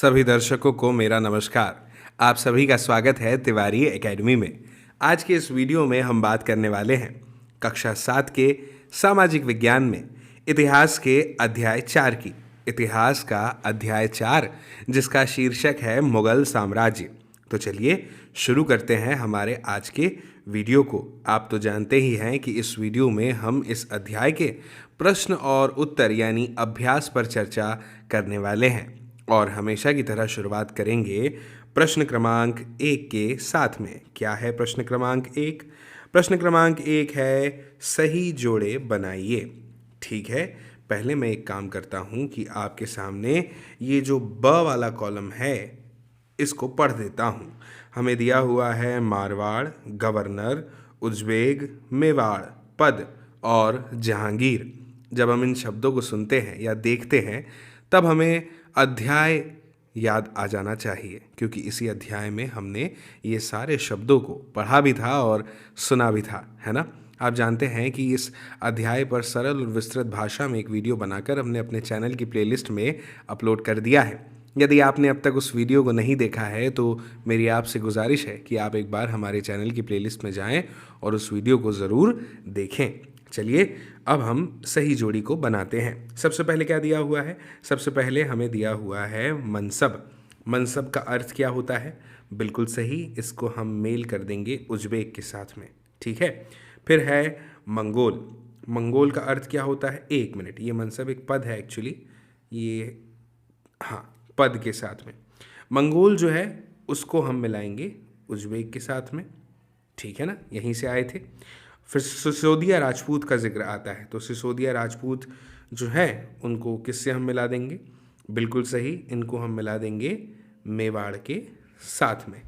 सभी दर्शकों को मेरा नमस्कार। आप सभी का स्वागत है तिवारी एकेडमी में। आज के इस वीडियो में हम बात करने वाले हैं कक्षा 7 के सामाजिक विज्ञान में इतिहास के अध्याय 4 की। इतिहास का अध्याय 4 जिसका शीर्षक है मुगल साम्राज्य। तो चलिए शुरू करते हैं हमारे आज के वीडियो को। आप तो जानते ही हैं कि इस वीडियो में हम इस अध्याय के प्रश्न और उत्तर यानी अभ्यास पर चर्चा करने वाले हैं और हमेशा की तरह शुरुआत करेंगे प्रश्न क्रमांक 1 के साथ में। क्या है प्रश्न क्रमांक 1? प्रश्न क्रमांक 1 है सही जोड़े बनाइए। ठीक है, पहले मैं एक काम करता हूँ कि आपके सामने ये जो ब वाला कॉलम है इसको पढ़ देता हूँ। हमें दिया हुआ है मारवाड़, गवर्नर, उज्बेक, मेवाड़, पद और जहांगीर। जब हम इन शब्दों को सुनते हैं या देखते हैं तब हमें अध्याय याद आ जाना चाहिए, क्योंकि इसी अध्याय में हमने ये सारे शब्दों को पढ़ा भी था और सुना भी था, है ना। आप जानते हैं कि इस अध्याय पर सरल और विस्तृत भाषा में एक वीडियो बनाकर हमने अपने चैनल की प्लेलिस्ट में अपलोड कर दिया है। यदि आपने अब तक उस वीडियो को नहीं देखा है तो मेरी आपसे गुजारिश है कि आप एक बार हमारे चैनल की प्लेलिस्ट में जाएं और उस वीडियो को ज़रूर देखें। चलिए अब हम सही जोड़ी को बनाते हैं। सबसे पहले क्या दिया हुआ है? सबसे पहले हमें दिया हुआ है मनसब। मनसब का अर्थ क्या होता है? बिल्कुल सही, इसको हम मेल कर देंगे उज्बेक के साथ में। ठीक है, फिर है मंगोल। मंगोल का अर्थ क्या होता है? एक मिनट, ये मनसब एक पद है एक्चुअली, ये हाँ पद के साथ में। मंगोल जो है उसको हम मिलाएंगे उज्बेक के साथ में। ठीक है ना, यहीं से आए थे। फिर सिसोदिया राजपूत का जिक्र आता है, तो सिसोदिया राजपूत जो हैं उनको किससे हम मिला देंगे? बिल्कुल सही, इनको हम मिला देंगे मेवाड़ के साथ में।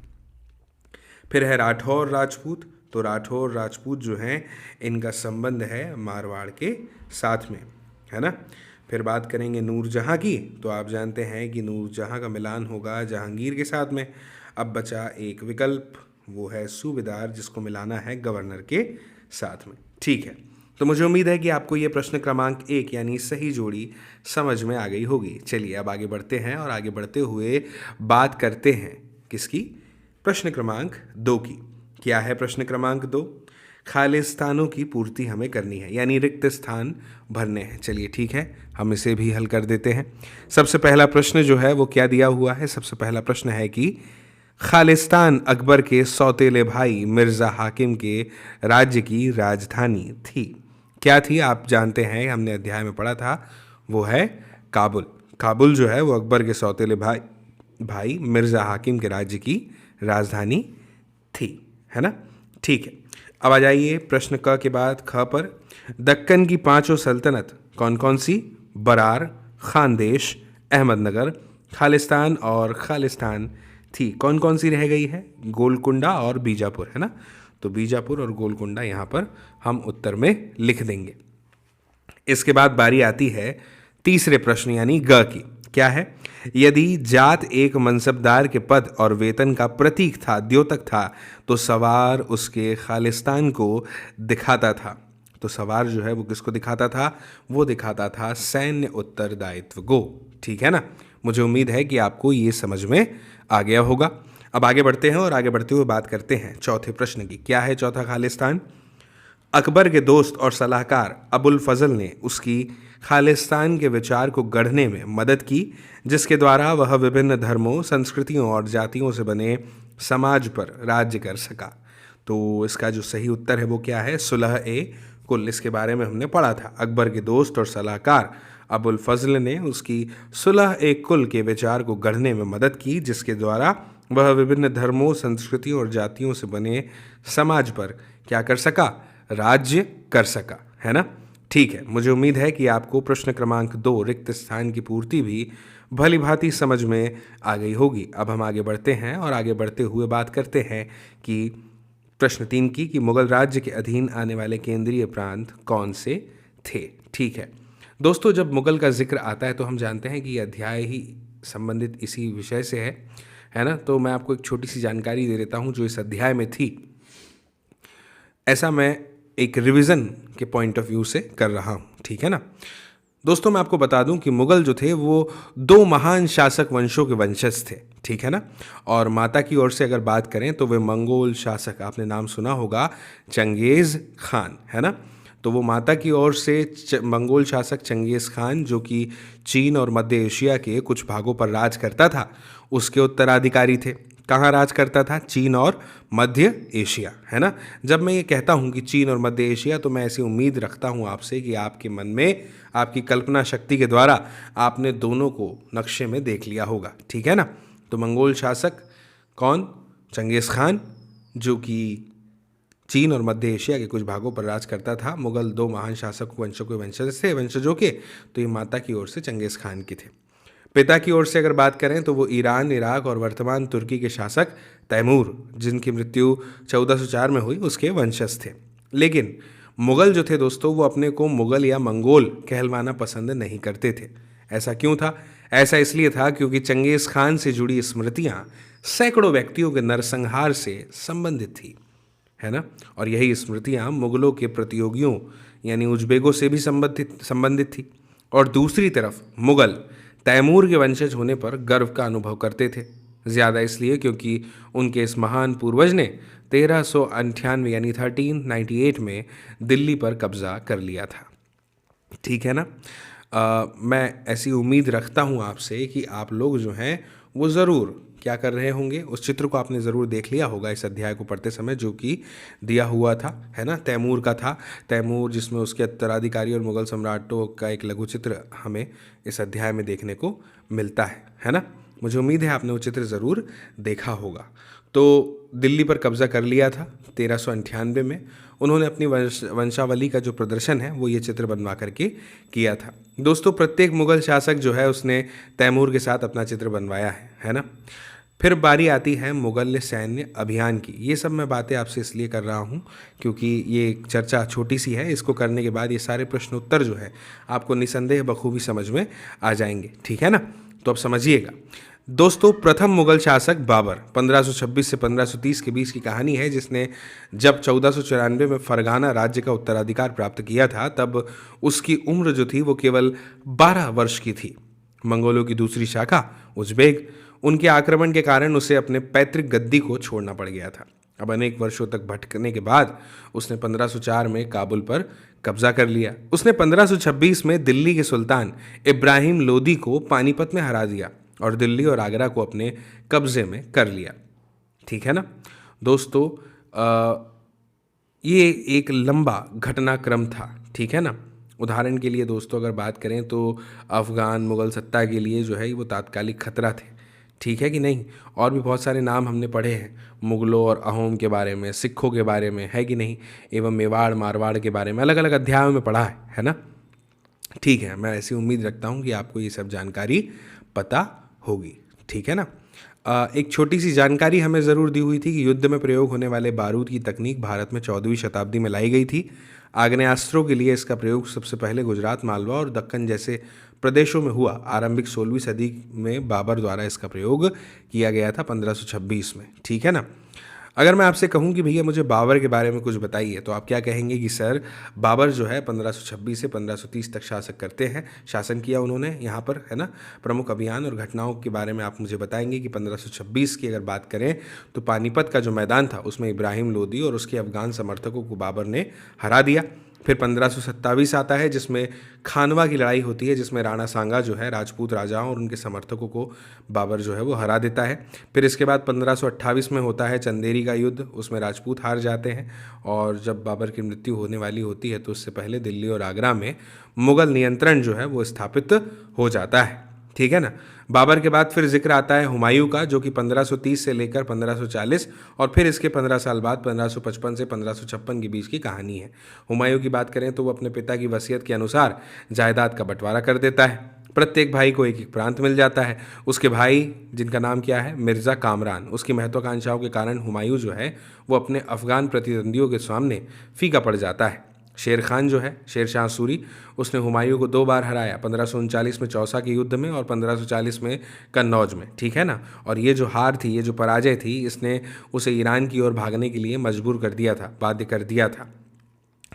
फिर है राठौर राजपूत, तो राठौर राजपूत जो हैं इनका संबंध है मारवाड़ के साथ में, है ना। फिर बात करेंगे नूरजहाँ की, तो आप जानते हैं कि नूरजहाँ का मिलान होगा जहांगीर के साथ में। अब बचा एक विकल्प, वो है सूबेदार, जिसको मिलाना है गवर्नर के साथ में। ठीक है, तो मुझे उम्मीद है कि आपको ये प्रश्न क्रमांक 1 यानी सही जोड़ी समझ में आ गई होगी। चलिए अब आगे बढ़ते हैं और आगे बढ़ते हुए बात करते हैं किसकी? प्रश्न क्रमांक 2 की। क्या है प्रश्न क्रमांक 2? खालिस्तानों की पूर्ति हमें करनी है, यानी रिक्त स्थान भरने हैं। चलिए ठीक है, हम इसे भी हल कर देते हैं। सबसे पहला प्रश्न जो है वो क्या दिया हुआ है? सबसे पहला प्रश्न है कि खालिस्तान अकबर के सौतेले भाई मिर्ज़ा हाकिम के राज्य की राजधानी थी। क्या थी? आप जानते हैं, हमने अध्याय में पढ़ा था, वो है काबुल। काबुल जो है वो अकबर के सौतेले भाई मिर्ज़ा हाकिम के राज्य की राजधानी थी, है ना। ठीक है, अब आ जाइए प्रश्न क के बाद ख पर। दक्कन की 5 सल्तनत कौन कौन सी? बरार, खानदेश, अहमदनगर, खालिस्तान और खालिस्तान थी। कौन कौन सी रह गई है? गोलकुंडा और बीजापुर, है ना। तो बीजापुर और गोलकुंडा यहाँ पर हम उत्तर में लिख देंगे। इसके बाद बारी आती है तीसरे प्रश्न यानी ग की। क्या है? यदि जात एक मनसबदार के पद और वेतन का प्रतीक था, द्योतक था, तो सवार उसके खालिस्तान को दिखाता था। तो सवार जो है वो किसको दिखाता था? वो दिखाता था सैन्य उत्तरदायित्व को। ठीक है ना। मुझे उम्मीद है कि आपको ये समझ में आ गया होगा। अब आगे बढ़ते हैं और आगे बढ़ते हुए बात करते हैं चौथे प्रश्न की। क्या है चौथा खालिस्तान? अकबर के दोस्त और सलाहकार अबुल फजल ने उसकी खालिस्तान के विचार को गढ़ने में मदद की, जिसके द्वारा वह विभिन्न धर्मों, संस्कृतियों और जातियों से बने समाज पर राज्य कर सका। तो इसका जो सही उत्तर है वो क्या है? सुलह ए कुल। इसके बारे में हमने पढ़ा था। अकबर के दोस्त और सलाहकार अबुल फजल ने उसकी सुलह ए कुल के विचार को गढ़ने में मदद की, जिसके द्वारा वह विभिन्न धर्मों, संस्कृतियों और जातियों से बने समाज पर क्या कर सका? राज्य कर सका, है ना। ठीक है, मुझे उम्मीद है कि आपको प्रश्न क्रमांक 2 रिक्त स्थान की पूर्ति भी भली भांति समझ में आ गई होगी। अब हम आगे बढ़ते हैं और आगे बढ़ते हुए बात करते हैं कि प्रश्न 3 की, कि मुगल राज्य के अधीन आने वाले केंद्रीय प्रांत कौन से थे। ठीक है दोस्तों, जब मुगल का जिक्र आता है तो हम जानते हैं कि ये अध्याय ही संबंधित इसी विषय से है ना। तो मैं आपको एक छोटी सी जानकारी दे देता हूँ जो इस अध्याय में थी। ऐसा मैं एक रिवीजन के पॉइंट ऑफ व्यू से कर रहा हूँ, ठीक है ना। दोस्तों मैं आपको बता दूं कि मुगल जो थे वो दो महान शासक वंशों के वंशज थे, ठीक है ना। और माता की ओर से अगर बात करें तो वे मंगोल शासक, आपने नाम सुना होगा चंगेज़ खान, है ना। तो वो माता की ओर से मंगोल शासक चंगेज़ खान, जो कि चीन और मध्य एशिया के कुछ भागों पर राज करता था, उसके उत्तराधिकारी थे। कहाँ राज करता था? चीन और मध्य एशिया, है ना। जब मैं ये कहता हूँ कि चीन और मध्य एशिया, तो मैं ऐसी उम्मीद रखता हूँ आपसे कि आपके मन में, आपकी कल्पना शक्ति के द्वारा आपने दोनों को नक्शे में देख लिया होगा, ठीक है ना। तो मंगोल शासक कौन? चंगेज़ खान, जो कि चीन और मध्य एशिया के कुछ भागों पर राज करता था। मुगल दो महान शासक वंशों के वंशजों के, तो ये माता की ओर से चंगेज़ खान के थे। पिता की ओर से अगर बात करें तो वो ईरान, इराक और वर्तमान तुर्की के शासक तैमूर, जिनकी मृत्यु 1404 में हुई, उसके वंशज थे। लेकिन मुगल जो थे दोस्तों, वो अपने को मुगल या मंगोल कहलवाना पसंद नहीं करते थे। ऐसा क्यों था? ऐसा इसलिए था क्योंकि चंगेज़ खान से जुड़ी स्मृतियां सैकड़ों व्यक्तियों के नरसंहार से संबंधित थी, है ना। और यही स्मृतियां मुगलों के प्रतियोगियों यानी उज्बेकों से भी संबंधित थी। और दूसरी तरफ मुगल तैमूर के वंशज होने पर गर्व का अनुभव करते थे। ज़्यादा इसलिए क्योंकि उनके इस महान पूर्वज ने 1398 यानी 1398 में दिल्ली पर कब्जा कर लिया था, ठीक है ना। मैं ऐसी उम्मीद रखता हूँ आपसे कि आप लोग जो हैं वो ज़रूर क्या कर रहे होंगे, उस चित्र को आपने ज़रूर देख लिया होगा इस अध्याय को पढ़ते समय, जो कि दिया हुआ था, है ना, तैमूर का था। तैमूर, जिसमें उसके उत्तराधिकारी और मुगल सम्राटों का एक लघु चित्र हमें इस अध्याय में देखने को मिलता है ना। मुझे उम्मीद है आपने वो चित्र ज़रूर देखा होगा। तो दिल्ली पर कब्जा कर लिया था 1398 में। उन्होंने अपनी वंशावली का जो प्रदर्शन है वो ये चित्र बनवा करके किया था। दोस्तों प्रत्येक मुगल शासक जो है उसने तैमूर के साथ अपना चित्र बनवाया है ना। फिर बारी आती है मुगल सैन्य अभियान की। ये सब मैं बातें आपसे इसलिए कर रहा हूँ क्योंकि ये चर्चा छोटी सी है। इसको करने के बाद ये सारे प्रश्न उत्तर जो है आपको निसंदेह बखूबी समझ में आ जाएंगे, ठीक है ना। तो अब समझिएगा दोस्तों, प्रथम मुगल शासक बाबर 1526 से 1530 के बीच की कहानी है, जिसने जब 1494 में फरगाना राज्य का उत्तराधिकार प्राप्त किया था तब उसकी उम्र जो थी वो केवल 12 वर्ष की थी। मंगोलों की दूसरी शाखा उज्बेक, उनके आक्रमण के कारण उसे अपने पैतृक गद्दी को छोड़ना पड़ गया था। अब अनेक वर्षों तक भटकने के बाद उसने 1504 में काबुल पर कब्जा कर लिया। उसने 1526 में दिल्ली के सुल्तान इब्राहिम लोदी को पानीपत में हरा दिया और दिल्ली और आगरा को अपने कब्जे में कर लिया, ठीक है ना। दोस्तों ये एक लंबा घटनाक्रम था, ठीक है ना। उदाहरण के लिए दोस्तों अगर बात करें तो अफ़गान मुग़ल सत्ता के लिए जो है वो तात्कालिक खतरा थे, ठीक है कि नहीं। और भी बहुत सारे नाम हमने पढ़े हैं मुग़लों और अहोम के बारे में, सिखों के बारे में, है कि नहीं, एवं मेवाड़ मारवाड़ के बारे में अलग अलग अध्यायों में पढ़ा है ना। ठीक है, मैं ऐसी उम्मीद रखता हूँ कि आपको ये सब जानकारी पता होगी, ठीक है ना। एक छोटी सी जानकारी हमें ज़रूर दी हुई थी कि युद्ध में प्रयोग होने वाले बारूद की तकनीक भारत में 14वीं शताब्दी में लाई गई थी। आग्नेयास्त्रों के लिए इसका प्रयोग सबसे पहले गुजरात, मालवा और दक्कन जैसे प्रदेशों में हुआ। आरंभिक 16वीं सदी में बाबर द्वारा इसका प्रयोग किया गया था 1526 में, ठीक है ना। अगर मैं आपसे कहूं कि भैया मुझे बाबर के बारे में कुछ बताइए, तो आप क्या कहेंगे कि सर बाबर जो है 1526 से 1530 तक शासन किया उन्होंने यहाँ पर, है ना। प्रमुख अभियान और घटनाओं के बारे में आप मुझे बताएंगे कि 1526 की अगर बात करें तो पानीपत का जो मैदान था उसमें इब्राहिम लोदी और उसके अफगान समर्थकों को बाबर ने हरा दिया। फिर 1527 आता है जिसमें खानवा की लड़ाई होती है, जिसमें राणा सांगा जो है राजपूत राजाओं और उनके समर्थकों को बाबर जो है वो हरा देता है। फिर इसके बाद 1528 में होता है चंदेरी का युद्ध, उसमें राजपूत हार जाते हैं। और जब बाबर की मृत्यु होने वाली होती है तो उससे पहले दिल्ली और आगरा में मुग़ल नियंत्रण जो है वो स्थापित हो जाता है, ठीक है ना। बाबर के बाद फिर जिक्र आता है हुमायूं का, जो कि 1530 से लेकर 1540 और फिर इसके 15 साल बाद 1555 से 1556 के बीच की कहानी है। हुमायूं की बात करें तो वो अपने पिता की वसीयत के अनुसार जायदाद का बंटवारा कर देता है। प्रत्येक भाई को एक एक प्रांत मिल जाता है। उसके भाई जिनका नाम क्या है, मिर्ज़ा कामरान, उसकी महत्वाकांक्षाओं के कारण हुमायूं जो है वो अपने अफगान प्रतिद्वंदियों के सामने फीका पड़ जाता है। शेर खान जो है, शेर शाह सूरी, उसने हुमायूं को 2 बार हराया, 1539 में चौसा के युद्ध में और 1540 में कन्नौज में, ठीक है ना। और ये जो हार थी, ये जो पराजय थी, इसने उसे ईरान की ओर भागने के लिए मजबूर कर दिया था, बाध्य कर दिया था।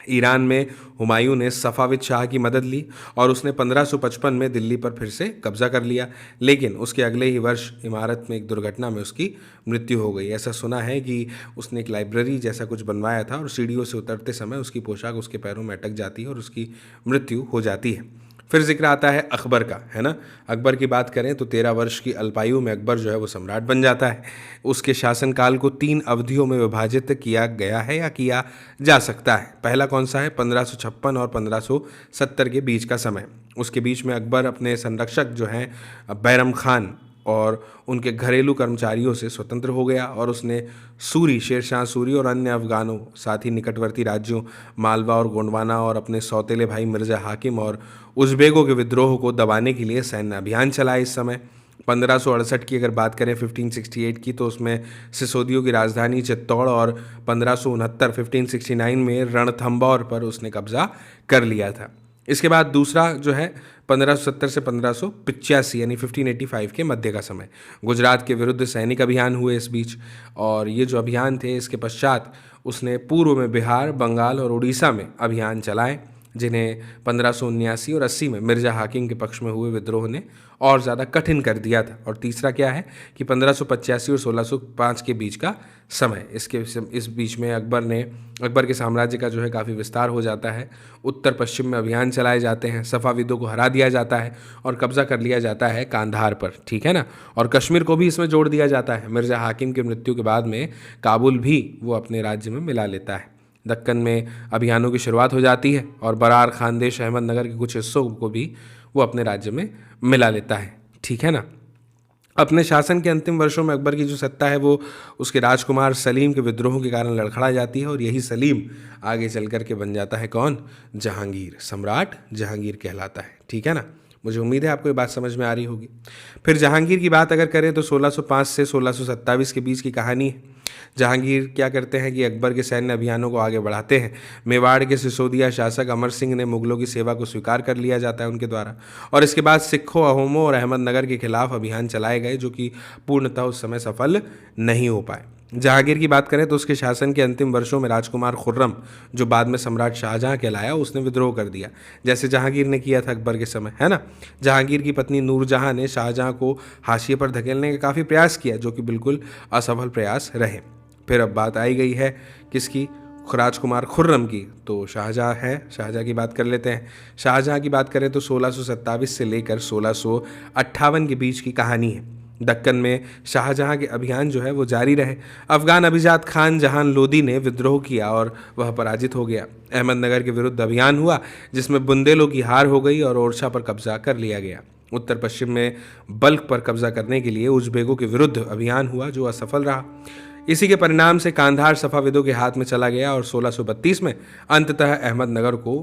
ईरान में हुमायूं ने सफ़ाविद शाह की मदद ली और उसने 1555 में दिल्ली पर फिर से कब्जा कर लिया, लेकिन उसके अगले ही वर्ष इमारत में एक दुर्घटना में उसकी मृत्यु हो गई। ऐसा सुना है कि उसने एक लाइब्रेरी जैसा कुछ बनवाया था और सीढ़ियों से उतरते समय उसकी पोशाक उसके पैरों में अटक जाती है और उसकी मृत्यु हो जाती है। फिर जिक्र आता है अकबर का, है ना। अकबर की बात करें तो 13 वर्ष की अल्पायु में अकबर जो है वो सम्राट बन जाता है। उसके शासनकाल को 3 अवधियों में विभाजित किया गया है या किया जा सकता है। पहला कौन सा है? 1556 और 1570 के बीच का समय। उसके बीच में अकबर अपने संरक्षक जो हैं बैरम खान और उनके घरेलू कर्मचारियों से स्वतंत्र हो गया और उसने सूरी, शेरशाह सूरी और अन्य अफगानों, साथ ही निकटवर्ती राज्यों मालवा और गोंडवाना और अपने सौतेले भाई मिर्ज़ा हाकिम और उज़्बेकों के विद्रोह को दबाने के लिए सैन्य अभियान चलाए। इस समय 1568 की अगर बात करें, 1568 की, तो उसमें सिसोदियों की राजधानी चित्तौड़ और 1569 में रणथंभौर पर उसने कब्जा कर लिया था। इसके बाद दूसरा जो है 1570 से 1585 यानी 1585 के मध्य का समय। गुजरात के विरुद्ध सैनिक अभियान हुए इस बीच, और ये जो अभियान थे इसके पश्चात उसने पूर्व में बिहार, बंगाल और उड़ीसा में अभियान चलाए, जिन्हें 1579 और 80 में मिर्ज़ा हाकिम के पक्ष में हुए विद्रोह ने और ज़्यादा कठिन कर दिया था। और तीसरा क्या है कि 1585 और 1605 के बीच का समय। इस बीच में अकबर के साम्राज्य का जो है काफ़ी विस्तार हो जाता है। उत्तर पश्चिम में अभियान चलाए जाते हैं, सफ़ाविदों को हरा दिया जाता है और कब्जा कर लिया जाता है कांधार पर, ठीक है ना। और कश्मीर को भी इसमें जोड़ दिया जाता है। मिर्ज़ा हाकिम की मृत्यु के बाद में काबुल भी वो अपने राज्य में मिला लेता है। दक्कन में अभियानों की शुरुआत हो जाती है और बरार, खानदेश, अहमदनगर के कुछ हिस्सों को भी वो अपने राज्य में मिला लेता है, ठीक है ना। अपने शासन के अंतिम वर्षों में अकबर की जो सत्ता है वो उसके राजकुमार सलीम के विद्रोह के कारण लड़खड़ा जाती है और यही सलीम आगे चल कर के बन जाता है कौन? जहांगीर। सम्राट जहांगीर कहलाता है, ठीक है ना। मुझे उम्मीद है आपको ये बात समझ में आ रही होगी। फिर जहांगीर की बात अगर करें तो 1605 से 1627 के बीच की कहानी है। जहांगीर क्या करते हैं कि अकबर के सैन्य अभियानों को आगे बढ़ाते हैं। मेवाड़ के सिसोदिया शासक अमर सिंह ने मुगलों की सेवा को स्वीकार कर लिया जाता है उनके द्वारा, और इसके बाद सिखों, अहोमों और अहमदनगर के खिलाफ अभियान चलाए गए, जो कि पूर्णतः उस समय सफल नहीं हो पाए। जहांगीर की बात करें तो उसके शासन के अंतिम वर्षों में राजकुमार खुर्रम, जो बाद में सम्राट शाहजहां कहलाया, उसने विद्रोह कर दिया, जैसे जहांगीर ने किया था अकबर के समय, है ना। जहांगीर की पत्नी नूरजहां ने शाहजहां को हाशिए पर धकेलने का काफ़ी प्रयास किया, जो कि बिल्कुल असफल प्रयास रहे। फिर अब बात आई गई है किसकी? राजकुमार खुर्रम की। तो शाहजहां है, शाहजहां की बात कर लेते हैं। शाहजहां की बात करें तो 1627 से लेकर 1658 के बीच की कहानी है। दक्कन में शाहजहां के अभियान जो है वो जारी रहे। अफगान अभिजात खान जहान लोदी ने विद्रोह किया और वह पराजित हो गया। अहमदनगर के विरुद्ध अभियान हुआ, जिसमें बुंदेलों की हार हो गई और ओरछा पर कब्जा कर लिया गया। उत्तर पश्चिम में बल्ख पर कब्जा करने के लिए उज़्बेकों के विरुद्ध अभियान हुआ, जो असफल रहा। इसी के परिणाम से कांधार सफ़ाविदों के हाथ में चला गया और 1632 में अंततः अहमदनगर को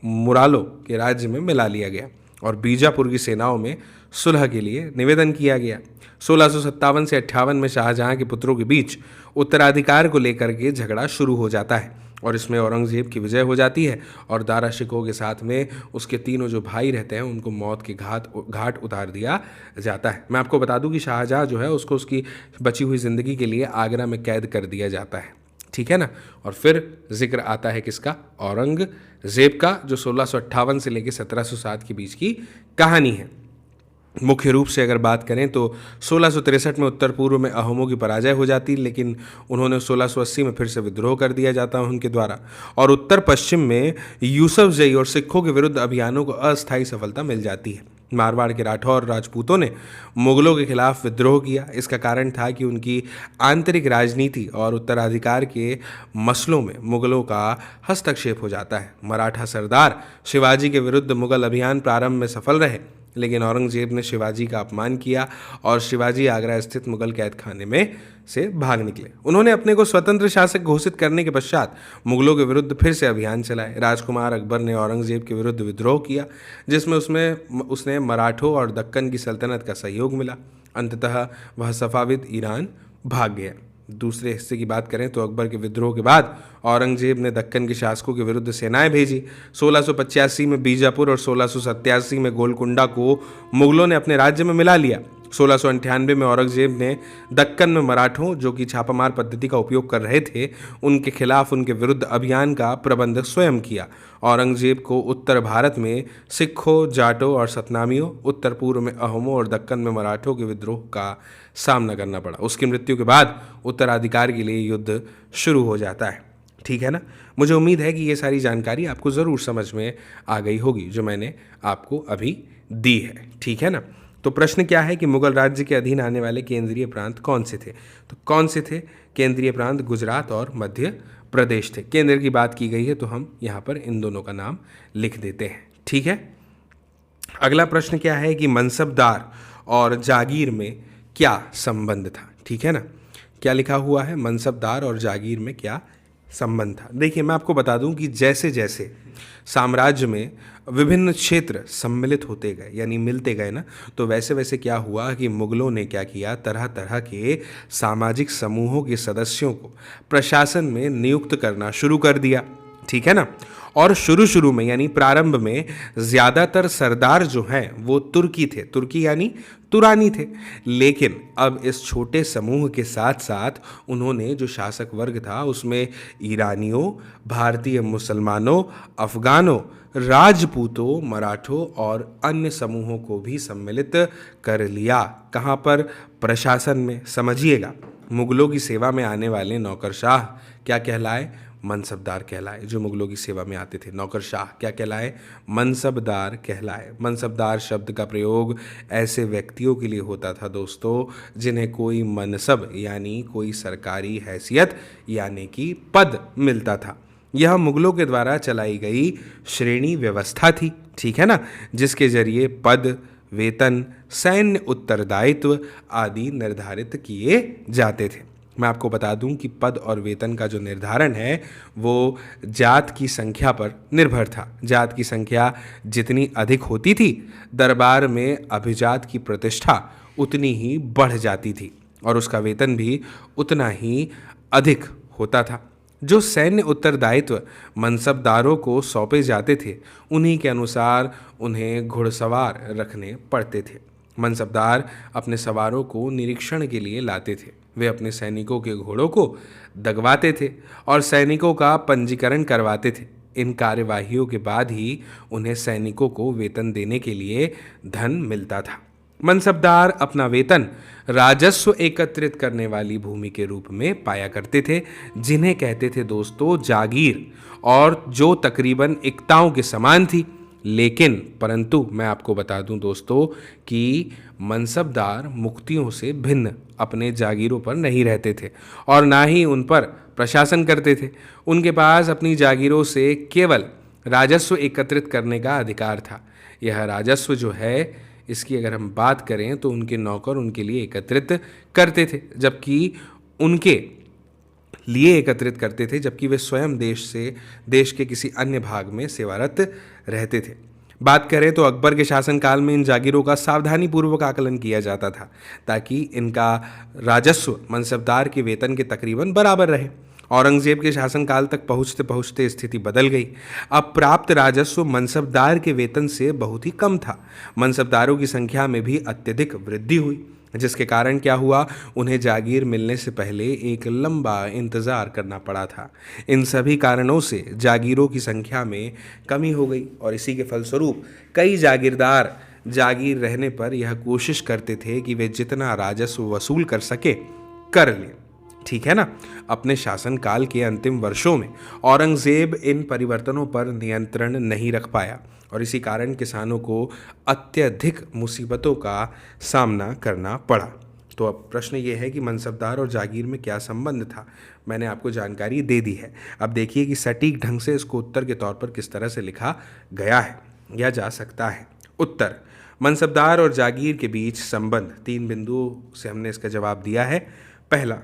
मुरालों के राज्य में मिला लिया गया और बीजापुर की सेनाओं में सुलह के लिए निवेदन किया गया। 1657 से 58 में शाहजहां के पुत्रों के बीच उत्तराधिकार को लेकर के झगड़ा शुरू हो जाता है और इसमें औरंगजेब की विजय हो जाती है और दारा शिकोह के साथ में उसके तीनों जो भाई रहते हैं उनको मौत के घाट उतार दिया जाता है। मैं आपको बता दूं कि शाहजहां जो है उसको उसकी बची हुई ज़िंदगी के लिए आगरा में कैद कर दिया जाता है, ठीक है ना। और फिर जिक्र आता है किसका? औरंगजेब का, जो 1658 से लेकर 1707 के बीच की कहानी है। मुख्य रूप से अगर बात करें तो 1663 में उत्तर पूर्व में अहोमों की पराजय हो जाती, लेकिन उन्होंने 1680 में फिर से विद्रोह कर दिया जाता है उनके द्वारा, और उत्तर पश्चिम में यूसुफजई और सिखों के विरुद्ध अभियानों को अस्थायी सफलता मिल जाती है। मारवाड़ के राठौर राजपूतों ने मुगलों के खिलाफ विद्रोह किया। इसका कारण था कि उनकी आंतरिक राजनीति और उत्तराधिकार के मसलों में मुगलों का हस्तक्षेप हो जाता है। मराठा सरदार शिवाजी के विरुद्ध मुगल अभियान प्रारंभ में सफल रहे, लेकिन औरंगजेब ने शिवाजी का अपमान किया और शिवाजी आगरा स्थित मुगल कैद खाने में से भाग निकले। उन्होंने अपने को स्वतंत्र शासक घोषित करने के पश्चात मुगलों के विरुद्ध फिर से अभियान चलाए। राजकुमार अकबर ने औरंगजेब के विरुद्ध विद्रोह किया, जिसमें उसने मराठों और दक्कन की सल्तनत का सहयोग मिला। अंततः वह सफ़ाविद ईरान भाग गया। दूसरे हिस्से की बात करें तो अकबर के विद्रोह के बाद औरंगजेब ने दक्कन के शासकों के विरुद्ध सेनाएं भेजी। 1685 में बीजापुर और 1687 में गोलकुंडा को मुगलों ने अपने राज्य में मिला लिया 1698 में औरंगजेब ने दक्कन में मराठों, जो कि छापामार पद्धति का उपयोग कर रहे थे, उनके खिलाफ उनके विरुद्ध अभियान का प्रबंध स्वयं किया। औरंगजेब को उत्तर भारत में सिखों, जाटों और सतनामियों, उत्तर पूर्व में अहोमों और दक्कन में मराठों के विद्रोह का सामना करना पड़ा। उसकी मृत्यु के बाद उत्तराधिकार के लिए युद्ध शुरू हो जाता है। ठीक है ना। मुझे उम्मीद है कि ये सारी जानकारी आपको ज़रूर समझ में आ गई होगी जो मैंने आपको अभी दी है। ठीक है ना। तो प्रश्न क्या है कि मुगल राज्य के अधीन आने वाले केंद्रीय प्रांत कौन से थे? तो कौन से थे केंद्रीय प्रांत? गुजरात और मध्य प्रदेश थे। केंद्र की बात की गई है तो हम यहाँ पर इन दोनों का नाम लिख देते हैं। ठीक है। अगला प्रश्न क्या है कि मनसबदार और जागीर में क्या संबंध था? ठीक है ना। क्या लिखा हुआ है? मनसबदार और जागीर में क्या संबंध था? देखिए, मैं आपको बता दूं कि जैसे जैसे साम्राज्य में विभिन्न क्षेत्र सम्मिलित होते गए, यानी मिलते गए ना, तो वैसे वैसे क्या हुआ कि मुगलों ने क्या किया, तरह तरह के सामाजिक समूहों के सदस्यों को प्रशासन में नियुक्त करना शुरू कर दिया। ठीक है ना। और शुरू में यानी प्रारंभ में ज़्यादातर सरदार जो हैं वो तुर्की थे, तुर्की यानी तुरानी थे। लेकिन अब इस छोटे समूह के साथ साथ उन्होंने जो शासक वर्ग था उसमें ईरानियों, भारतीय मुसलमानों, अफगानों, राजपूतों, मराठों और अन्य समूहों को भी सम्मिलित कर लिया। कहाँ पर? प्रशासन में। समझिएगा, मुगलों की सेवा में आने वाले नौकरशाह क्या कहलाए? मनसबदार कहलाए। जो मुगलों की सेवा में आते थे नौकरशाह क्या कहलाए? मनसबदार कहलाए। मनसबदार शब्द का प्रयोग ऐसे व्यक्तियों के लिए होता था दोस्तों जिन्हें कोई मनसब यानी कोई सरकारी हैसियत यानी कि पद मिलता था। यह मुगलों के द्वारा चलाई गई श्रेणी व्यवस्था थी। ठीक है ना। जिसके जरिए पद, वेतन, सैन्य उत्तरदायित्व आदि निर्धारित किए जाते थे। मैं आपको बता दूं कि पद और वेतन का जो निर्धारण है वो जात की संख्या पर निर्भर था। जात की संख्या जितनी अधिक होती थी, दरबार में अभिजात की प्रतिष्ठा उतनी ही बढ़ जाती थी और उसका वेतन भी उतना ही अधिक होता था। जो सैन्य उत्तरदायित्व मनसबदारों को सौंपे जाते थे, उन्हीं के अनुसार उन्हें घुड़सवार रखने पड़ते थे। मनसबदार अपने सवारों को निरीक्षण के लिए लाते थे। वे अपने सैनिकों के घोड़ों को दगवाते थे और सैनिकों का पंजीकरण करवाते थे। इन कार्यवाहियों के बाद ही उन्हें सैनिकों को वेतन देने के लिए धन मिलता था। मनसबदार अपना वेतन राजस्व एकत्रित करने वाली भूमि के रूप में पाया करते थे, जिन्हें कहते थे दोस्तों जागीर, और जो तकरीबन इक्ताओं के समान थी। लेकिन परंतु मैं आपको बता दूं दोस्तों कि मनसबदार मुक्तियों से भिन्न अपने जागीरों पर नहीं रहते थे और ना ही उन पर प्रशासन करते थे। उनके पास अपनी जागीरों से केवल राजस्व एकत्रित करने का अधिकार था। यह राजस्व जो है, इसकी अगर हम बात करें तो उनके नौकर उनके लिए एकत्रित करते थे, जबकि वे स्वयं देश के किसी अन्य भाग में सेवारत रहते थे। बात करें तो अकबर के शासनकाल में इन जागीरों का सावधानी पूर्वक आकलन किया जाता था ताकि इनका राजस्व मनसबदार के वेतन के तकरीबन बराबर रहे। औरंगजेब के शासनकाल तक पहुँचते पहुँचते स्थिति बदल गई। अब प्राप्त राजस्व मनसबदार के वेतन से बहुत ही कम था। मनसबदारों की संख्या में भी अत्यधिक वृद्धि हुई, जिसके कारण क्या हुआ, उन्हें जागीर मिलने से पहले एक लंबा इंतज़ार करना पड़ा था। इन सभी कारणों से जागीरों की संख्या में कमी हो गई और इसी के फलस्वरूप कई जागीरदार जागीर रहने पर यह कोशिश करते थे कि वे जितना राजस्व वसूल कर सके कर लें। ठीक है ना। अपने शासनकाल के अंतिम वर्षों में औरंगजेब इन परिवर्तनों पर नियंत्रण नहीं रख पाया और इसी कारण किसानों को अत्यधिक मुसीबतों का सामना करना पड़ा। तो अब प्रश्न ये है कि मनसबदार और जागीर में क्या संबंध था? मैंने आपको जानकारी दे दी है। अब देखिए कि सटीक ढंग से इसको उत्तर के तौर पर किस तरह से लिखा गया है या जा सकता है। उत्तर: मनसबदार और जागीर के बीच संबंध 3 बिंदुओं से हमने इसका जवाब दिया है। पहला,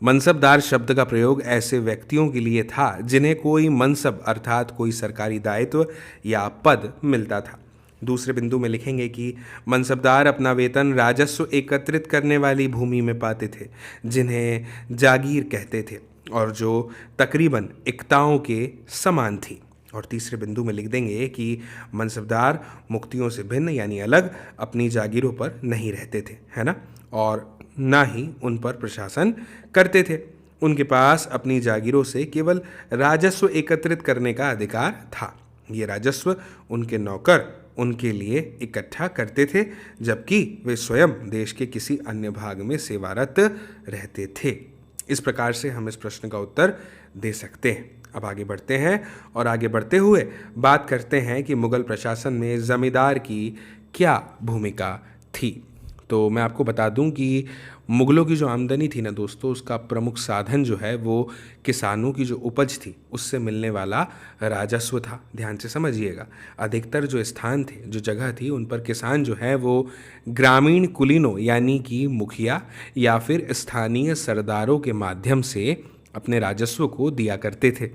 मनसबदार शब्द का प्रयोग ऐसे व्यक्तियों के लिए था जिन्हें कोई मनसब अर्थात कोई सरकारी दायित्व या पद मिलता था। दूसरे बिंदु में लिखेंगे कि मनसबदार अपना वेतन राजस्व एकत्रित करने वाली भूमि में पाते थे, जिन्हें जागीर कहते थे और जो तकरीबन इक्ताओं के समान थी। और तीसरे बिंदु में लिख देंगे कि मनसबदार मुक्तियों से भिन्न यानी अलग अपनी जागीरों पर नहीं रहते थे, है ना, और ना ही उन पर प्रशासन करते थे। उनके पास अपनी जागीरों से केवल राजस्व एकत्रित करने का अधिकार था। ये राजस्व उनके नौकर उनके लिए इकट्ठा करते थे, जबकि वे स्वयं देश के किसी अन्य भाग में सेवारत रहते थे। इस प्रकार से हम इस प्रश्न का उत्तर दे सकते हैं। अब आगे बढ़ते हैं और आगे बढ़ते हुए बात करते हैं कि मुगल प्रशासन में जमींदार की क्या भूमिका थी। तो मैं आपको बता दूं कि मुगलों की जो आमदनी थी ना दोस्तों, उसका प्रमुख साधन जो है वो किसानों की जो उपज थी उससे मिलने वाला राजस्व था। ध्यान से समझिएगा, अधिकतर जो स्थान थे, जो जगह थी, उन पर किसान जो है वो ग्रामीण कुलीनों यानी कि मुखिया या फिर स्थानीय सरदारों के माध्यम से अपने राजस्व को दिया करते थे।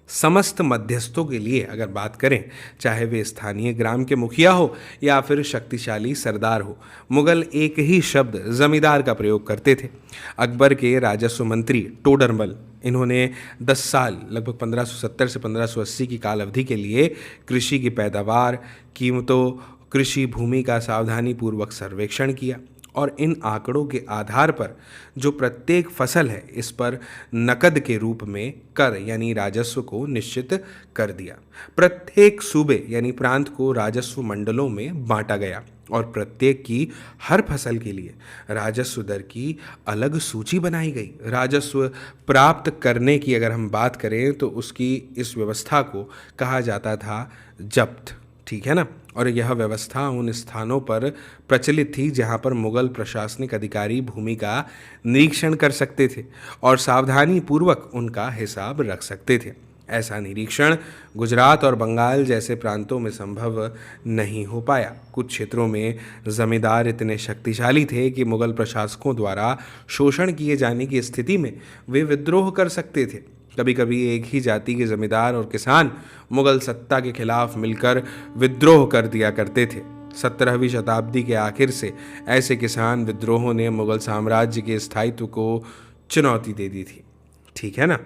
समस्त मध्यस्थों के लिए अगर बात करें, चाहे वे स्थानीय ग्राम के मुखिया हो या फिर शक्तिशाली सरदार हो, मुगल एक ही शब्द जमींदार का प्रयोग करते थे। अकबर के राजस्व मंत्री टोडरमल, इन्होंने 10 साल लगभग 1570 से 1580 की काल अवधि के लिए कृषि की पैदावार, कीमतों, कृषि भूमि का सावधानीपूर्वक सर्वेक्षण किया और इन आंकड़ों के आधार पर जो प्रत्येक फसल है इस पर नकद के रूप में कर यानी राजस्व को निश्चित कर दिया। प्रत्येक सूबे यानी प्रांत को राजस्व मंडलों में बांटा गया और प्रत्येक की हर फसल के लिए राजस्व दर की अलग सूची बनाई गई। राजस्व प्राप्त करने की अगर हम बात करें तो उसकी इस व्यवस्था को कहा जाता था जब्त, ठीक है ना। और यह व्यवस्था उन स्थानों पर प्रचलित थी जहां पर मुगल प्रशासनिक अधिकारी भूमि का निरीक्षण कर सकते थे और सावधानी पूर्वक उनका हिसाब रख सकते थे। ऐसा निरीक्षण गुजरात और बंगाल जैसे प्रांतों में संभव नहीं हो पाया। कुछ क्षेत्रों में जमींदार इतने शक्तिशाली थे कि मुगल प्रशासकों द्वारा शोषण किए जाने की स्थिति में वे विद्रोह कर सकते थे। कभी कभी एक ही जाति के जमींदार और किसान मुगल सत्ता के खिलाफ मिलकर विद्रोह कर दिया करते थे। 17वीं शताब्दी के आखिर से ऐसे किसान विद्रोहों ने मुगल साम्राज्य के स्थायित्व को चुनौती दे दी थी, ठीक है ना।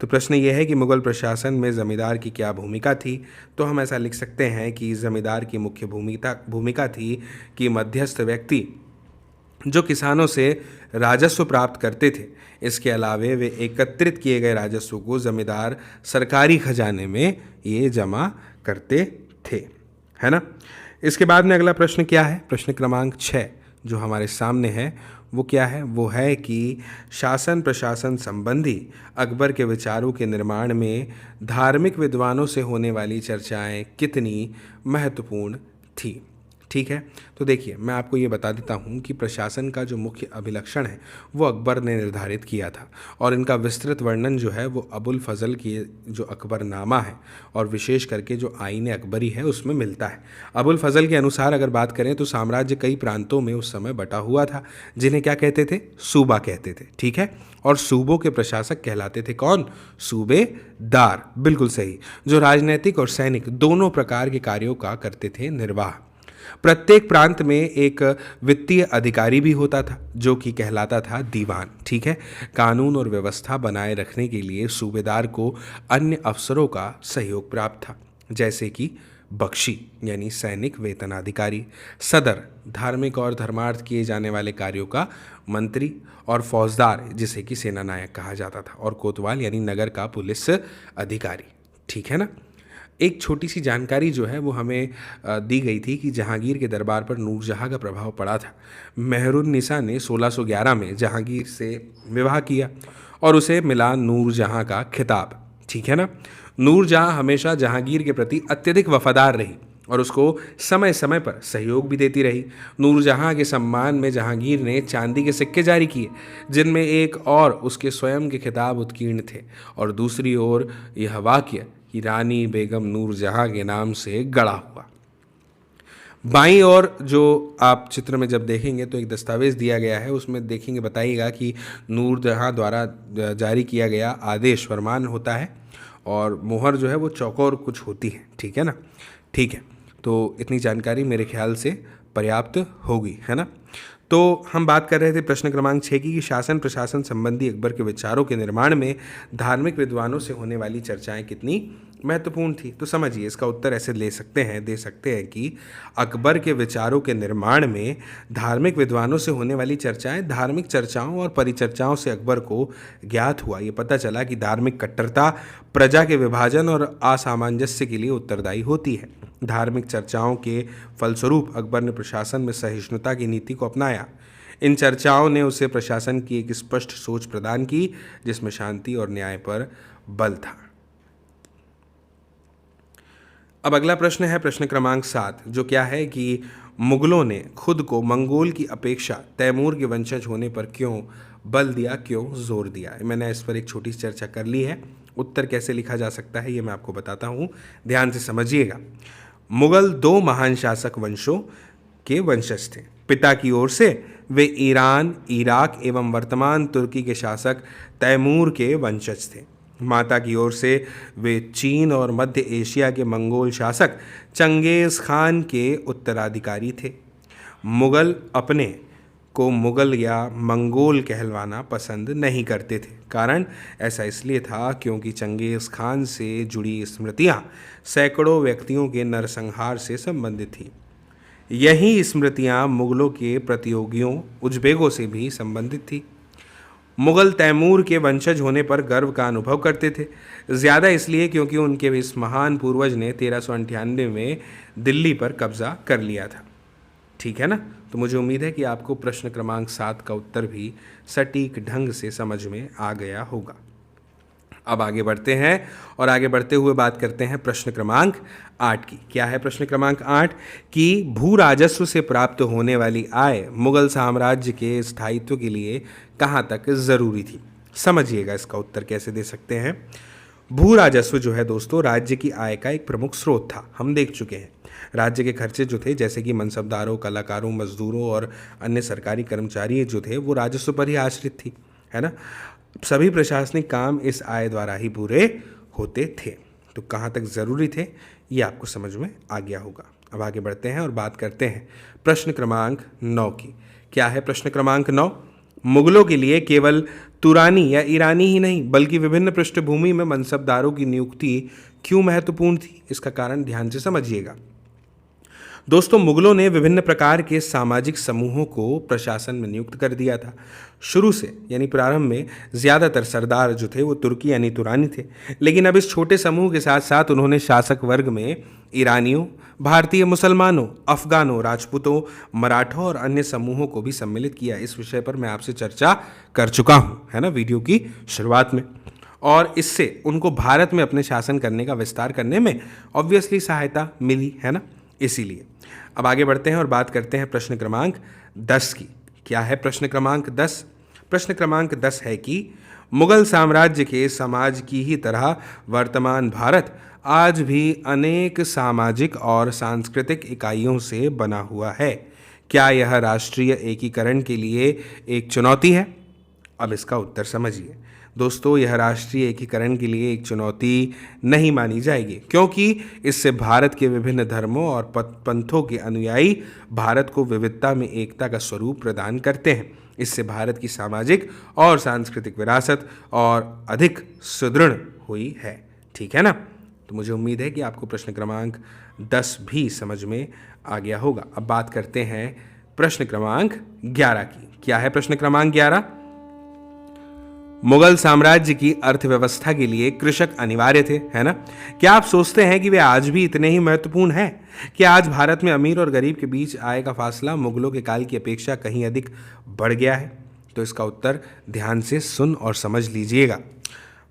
तो प्रश्न यह है कि मुगल प्रशासन में जमींदार की क्या भूमिका थी। तो हम ऐसा लिख सकते हैं कि जमींदार की मुख्य भूमिका थी कि मध्यस्थ व्यक्ति जो किसानों से राजस्व प्राप्त करते थे, इसके अलावे वे एकत्रित किए गए राजस्व को जमींदार सरकारी खजाने में ये जमा करते थे, है ना। इसके बाद में अगला प्रश्न क्या है, प्रश्न क्रमांक 6 जो हमारे सामने है वो क्या है, वो है कि शासन प्रशासन संबंधी अकबर के विचारों के निर्माण में धार्मिक विद्वानों से होने वाली चर्चाएं कितनी महत्वपूर्ण थी। ठीक है, तो देखिए मैं आपको ये बता देता हूँ कि प्रशासन का जो मुख्य अभिलक्षण है वो अकबर ने निर्धारित किया था और इनका विस्तृत वर्णन जो है वो अबुल फजल की जो अकबरनामा है और विशेष करके जो आईन अकबरी है उसमें मिलता है। अबुल फजल के अनुसार अगर बात करें तो साम्राज्य कई प्रांतों में उस समय बटा हुआ था जिन्हें क्या कहते थे, सूबा कहते थे, ठीक है। और सूबों के प्रशासक कहलाते थे कौन, सूबेदार, बिल्कुल सही, जो राजनीतिक और सैनिक दोनों प्रकार के कार्यों का करते थे निर्वाह। प्रत्येक प्रांत में एक वित्तीय अधिकारी भी होता था जो कि कहलाता था दीवान, ठीक है। कानून और व्यवस्था बनाए रखने के लिए सूबेदार को अन्य अफसरों का सहयोग प्राप्त था, जैसे कि बख्शी यानी सैनिक वेतनाधिकारी, सदर धार्मिक और धर्मार्थ किए जाने वाले कार्यों का मंत्री, और फौजदार जिसे कि सेना नायक कहा जाता था, और कोतवाल यानी नगर का पुलिस अधिकारी, ठीक है ना। एक छोटी सी जानकारी जो है वो हमें दी गई थी कि जहांगीर के दरबार पर नूरजहां का प्रभाव पड़ा था। मेहरुन्निसा ने 1611 में जहांगीर से विवाह किया और उसे मिला नूरजहां का खिताब, ठीक है ना। नूरजहां हमेशा जहांगीर के प्रति अत्यधिक वफादार रही और उसको समय समय पर सहयोग भी देती रही। नूरजहां के सम्मान में जहांगीर ने चांदी के सिक्के जारी किए जिनमें एक और उसके स्वयं के खिताब उत्कीर्ण थे और दूसरी ओर यह वाक्य कि रानी बेगम नूरजहां के नाम से गढ़ा हुआ। बाईं ओर जो आप चित्र में जब देखेंगे तो एक दस्तावेज दिया गया है, उसमें देखेंगे बताइएगा कि नूरजहां द्वारा जारी किया गया आदेश फरमान होता है और मोहर जो है वो चौकोर कुछ होती है, ठीक है ना। ठीक है, तो इतनी जानकारी मेरे ख्याल से पर्याप्त होगी, है ना। तो हम बात कर रहे थे प्रश्न क्रमांक 6 की कि शासन प्रशासन संबंधी अकबर के विचारों के निर्माण में धार्मिक विद्वानों से होने वाली चर्चाएं कितनी महत्वपूर्ण थी। तो समझिए, इसका उत्तर ऐसे दे सकते हैं कि अकबर के विचारों के निर्माण में धार्मिक विद्वानों से होने वाली चर्चाएं धार्मिक चर्चाओं और परिचर्चाओं से अकबर को ज्ञात हुआ। ये पता चला कि धार्मिक कट्टरता प्रजा के विभाजन और असामंजस्य के लिए उत्तरदायी होती है। धार्मिक चर्चाओं के फलस्वरूप अकबर ने प्रशासन में सहिष्णुता की नीति को अपनाया। इन चर्चाओं ने उसे प्रशासन की एक स्पष्ट सोच प्रदान की जिसमें शांति और न्याय पर बल था। अब अगला प्रश्न है प्रश्न क्रमांक 7, जो क्या है कि मुगलों ने खुद को मंगोल की अपेक्षा तैमूर के वंशज होने पर क्यों बल दिया, क्यों जोर दिया। मैंने इस पर एक छोटी सी चर्चा कर ली है। उत्तर कैसे लिखा जा सकता है ये मैं आपको बताता हूँ, ध्यान से समझिएगा। मुगल 2 महान शासक वंशों के वंशज थे। पिता की ओर से वे ईरान, इराक एवं वर्तमान तुर्की के शासक तैमूर के वंशज थे। माता की ओर से वे चीन और मध्य एशिया के मंगोल शासक चंगेज़ खान के उत्तराधिकारी थे। मुगल अपने को मुगल या मंगोल कहलवाना पसंद नहीं करते थे। कारण ऐसा इसलिए था क्योंकि चंगेज़ खान से जुड़ी स्मृतियां सैकड़ों व्यक्तियों के नरसंहार से संबंधित थी। यही स्मृतियां मुगलों के प्रतियोगियों उज़्बेकों से भी संबंधित थी। मुगल तैमूर के वंशज होने पर गर्व का अनुभव करते थे, ज़्यादा इसलिए क्योंकि उनके इस महान पूर्वज ने 1398 में दिल्ली पर कब्जा कर लिया था। ठीक है ना। तो मुझे उम्मीद है कि आपको प्रश्न क्रमांक 7 का उत्तर भी सटीक ढंग से समझ में आ गया होगा। अब आगे बढ़ते हैं और आगे बढ़ते हुए बात करते हैं प्रश्न क्रमांक 8 की। क्या है प्रश्न क्रमांक 8 कि भू राजस्व से प्राप्त होने वाली आय मुगल साम्राज्य के स्थायित्व के लिए कहाँ तक ज़रूरी थी। समझिएगा इसका उत्तर कैसे दे सकते हैं। भू राजस्व जो है दोस्तों, राज्य की आय का एक प्रमुख स्रोत था। हम देख चुके हैं राज्य के खर्चे जो थे, जैसे कि मनसबदारों, कलाकारों, मजदूरों और अन्य सरकारी कर्मचारी जो थे, वो राजस्व पर ही आश्रित थी, है ना। सभी प्रशासनिक काम इस आय द्वारा ही पूरे होते थे। तो कहाँ तक ज़रूरी थे ये आपको समझ में आ गया होगा। अब आगे बढ़ते हैं और बात करते हैं प्रश्न क्रमांक 9 की। क्या है प्रश्न क्रमांक 9? मुगलों के लिए केवल तुरानी या ईरानी ही नहीं बल्कि विभिन्न पृष्ठभूमि में मनसबदारों की नियुक्ति क्यों महत्वपूर्ण थी, इसका कारण ध्यान से समझिएगा। दोस्तों, मुगलों ने विभिन्न प्रकार के सामाजिक समूहों को प्रशासन में नियुक्त कर दिया था। शुरू से यानी प्रारंभ में ज़्यादातर सरदार जो थे वो तुर्की यानी तुरानी थे, लेकिन अब इस छोटे समूह के साथ साथ उन्होंने शासक वर्ग में ईरानियों, भारतीय मुसलमानों, अफगानों, राजपूतों, मराठों और अन्य समूहों को भी सम्मिलित किया। इस विषय पर मैं आपसे चर्चा कर चुका हूँ, है ना, वीडियो की शुरुआत में। और इससे उनको भारत में अपने शासन करने का विस्तार करने में ऑब्वियसली सहायता मिली, है ना, इसीलिए। अब आगे बढ़ते हैं और बात करते हैं प्रश्न क्रमांक 10 की। क्या है प्रश्न क्रमांक 10? प्रश्न क्रमांक 10 है कि मुगल साम्राज्य के समाज की ही तरह वर्तमान भारत आज भी अनेक सामाजिक और सांस्कृतिक इकाइयों से बना हुआ है। क्या यह राष्ट्रीय एकीकरण के लिए एक चुनौती है? अब इसका उत्तर समझिए। दोस्तों, यह राष्ट्रीय एकीकरण के लिए एक चुनौती नहीं मानी जाएगी, क्योंकि इससे भारत के विभिन्न धर्मों और पंथों के अनुयायी भारत को विविधता में एकता का स्वरूप प्रदान करते हैं। इससे भारत की सामाजिक और सांस्कृतिक विरासत और अधिक सुदृढ़ हुई है। ठीक है ना। तो मुझे उम्मीद है कि आपको प्रश्न क्रमांक 10 भी समझ में आ गया होगा। अब बात करते हैं प्रश्न क्रमांक 11 की। क्या है प्रश्न क्रमांक 11? मुगल साम्राज्य की अर्थव्यवस्था के लिए कृषक अनिवार्य थे, है ना। क्या आप सोचते हैं कि वे आज भी इतने ही महत्वपूर्ण हैं? क्या आज भारत में अमीर और गरीब के बीच आय का फासला मुगलों के काल की अपेक्षा कहीं अधिक बढ़ गया है? तो इसका उत्तर ध्यान से सुन और समझ लीजिएगा।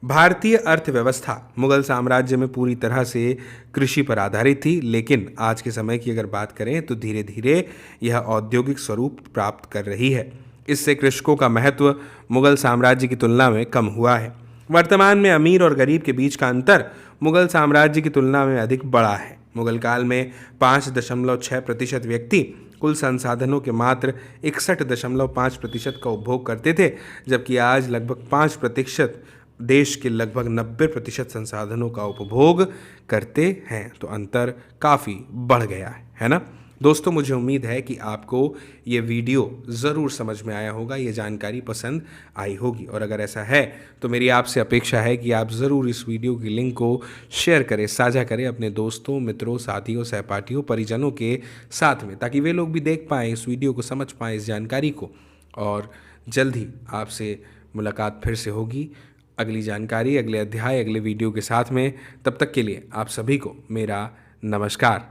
भारतीय अर्थव्यवस्था मुगल साम्राज्य में पूरी तरह से कृषि पर आधारित थी, लेकिन आज के समय की अगर बात करें तो धीरे धीरे यह औद्योगिक स्वरूप प्राप्त कर रही है। इससे कृषकों का महत्व मुगल साम्राज्य की तुलना में कम हुआ है। वर्तमान में अमीर और गरीब के बीच का अंतर मुगल साम्राज्य की तुलना में अधिक बड़ा है। मुगल काल में 5.6% व्यक्ति कुल संसाधनों के मात्र 61.5% का उपभोग करते थे, जबकि आज लगभग 5% देश के लगभग 90% संसाधनों का उपभोग करते हैं। तो अंतर काफ़ी बढ़ गया है ना। दोस्तों, मुझे उम्मीद है कि आपको ये वीडियो ज़रूर समझ में आया होगा, ये जानकारी पसंद आई होगी। और अगर ऐसा है तो मेरी आपसे अपेक्षा है कि आप ज़रूर इस वीडियो की लिंक को शेयर करें, साझा करें अपने दोस्तों, मित्रों, साथियों, सहपाठियों, परिजनों के साथ में, ताकि वे लोग भी देख पाएँ इस वीडियो को, समझ पाएँ इस जानकारी को। और जल्द ही आपसे मुलाकात फिर से होगी अगली जानकारी, अगले अध्याय, अगले वीडियो के साथ में। तब तक के लिए आप सभी को मेरा नमस्कार।